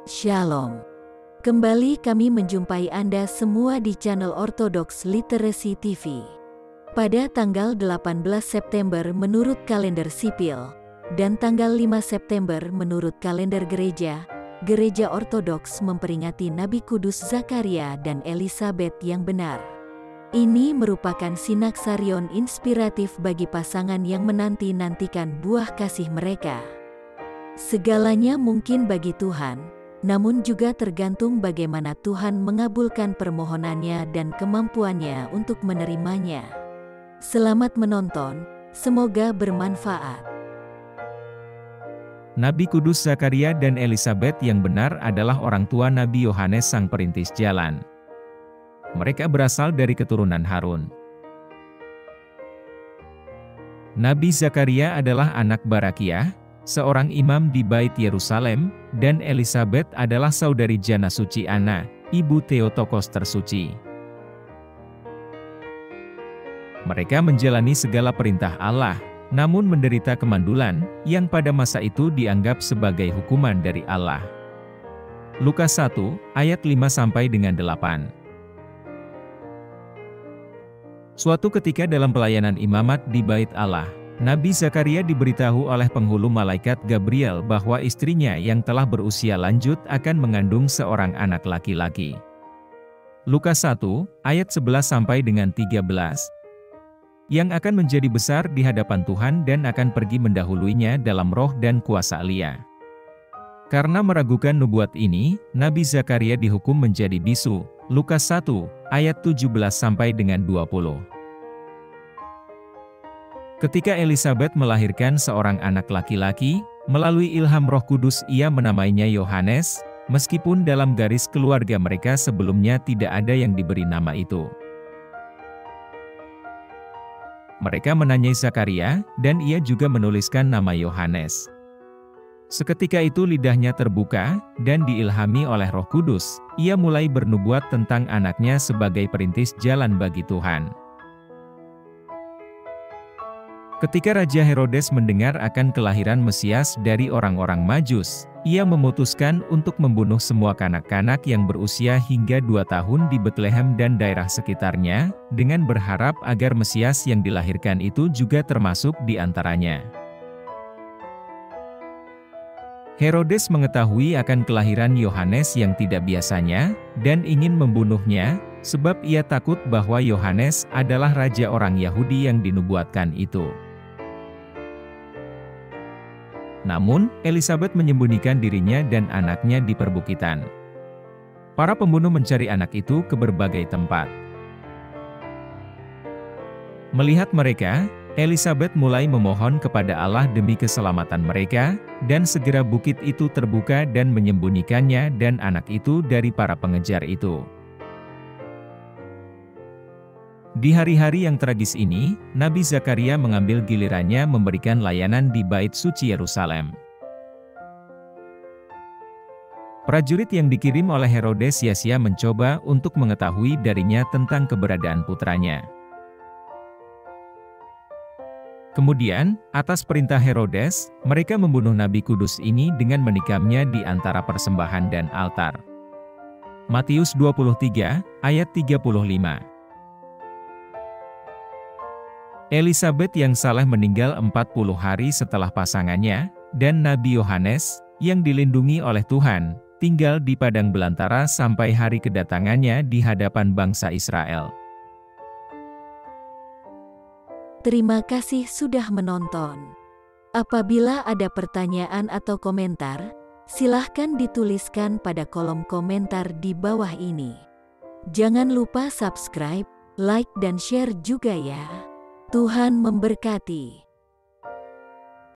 Shalom. Kembali kami menjumpai Anda semua di channel Orthodox Literacy TV. Pada tanggal 18 September menurut kalender sipil, dan tanggal 5 September menurut kalender gereja, Gereja Ortodoks memperingati Nabi Kudus Zakaria dan Elisabet yang benar. Ini merupakan sinaksarion inspiratif bagi pasangan yang menanti-nantikan buah kasih mereka. Segalanya mungkin bagi Tuhan, namun juga tergantung bagaimana Tuhan mengabulkan permohonannya dan kemampuannya untuk menerimanya. Selamat menonton, semoga bermanfaat. Nabi Kudus Zakaria dan Elisabet yang benar adalah orang tua Nabi Yohanes sang perintis jalan. Mereka berasal dari keturunan Harun. Nabi Zakaria adalah anak Barakiah, seorang imam di Bait Yerusalem, dan Elisabet adalah saudari jana suci Anna, ibu Theotokos tersuci. Mereka menjalani segala perintah Allah, namun menderita kemandulan, yang pada masa itu dianggap sebagai hukuman dari Allah. Lukas 1, ayat 5-8. Suatu ketika dalam pelayanan imamat di Bait Allah, Nabi Zakaria diberitahu oleh penghulu malaikat Gabriel bahwa istrinya yang telah berusia lanjut akan mengandung seorang anak laki-laki. Lukas 1, ayat 11-13. Yang akan menjadi besar di hadapan Tuhan dan akan pergi mendahuluinya dalam roh dan kuasa Elia. Karena meragukan nubuat ini, Nabi Zakaria dihukum menjadi bisu. Lukas 1, ayat 17-20. Ketika Elisabet melahirkan seorang anak laki-laki, melalui ilham Roh Kudus ia menamainya Yohanes, meskipun dalam garis keluarga mereka sebelumnya tidak ada yang diberi nama itu. Mereka menanyai Zakaria, dan ia juga menuliskan nama Yohanes. Seketika itu lidahnya terbuka, dan diilhami oleh Roh Kudus, ia mulai bernubuat tentang anaknya sebagai perintis jalan bagi Tuhan. Ketika Raja Herodes mendengar akan kelahiran Mesias dari orang-orang Majus, ia memutuskan untuk membunuh semua kanak-kanak yang berusia hingga 2 tahun di Betlehem dan daerah sekitarnya, dengan berharap agar Mesias yang dilahirkan itu juga termasuk di antaranya. Herodes mengetahui akan kelahiran Yohanes yang tidak biasanya, dan ingin membunuhnya, sebab ia takut bahwa Yohanes adalah raja orang Yahudi yang dinubuatkan itu. Namun, Elisabet menyembunyikan dirinya dan anaknya di perbukitan. Para pembunuh mencari anak itu ke berbagai tempat. Melihat mereka, Elisabet mulai memohon kepada Allah demi keselamatan mereka, dan segera bukit itu terbuka dan menyembunyikannya dan anak itu dari para pengejar itu. Di hari-hari yang tragis ini, Nabi Zakaria mengambil gilirannya memberikan layanan di Bait Suci Yerusalem. Prajurit yang dikirim oleh Herodes sia-sia mencoba untuk mengetahui darinya tentang keberadaan putranya. Kemudian, atas perintah Herodes, mereka membunuh Nabi Kudus ini dengan menikamnya di antara persembahan dan altar. Matius 23, ayat 35. Elisabet yang saleh meninggal 40 hari setelah pasangannya, dan Nabi Yohanes, yang dilindungi oleh Tuhan, tinggal di padang belantara sampai hari kedatangannya di hadapan bangsa Israel. Terima kasih sudah menonton. Apabila ada pertanyaan atau komentar, silahkan dituliskan pada kolom komentar di bawah ini. Jangan lupa subscribe, like dan share juga ya. Tuhan memberkati.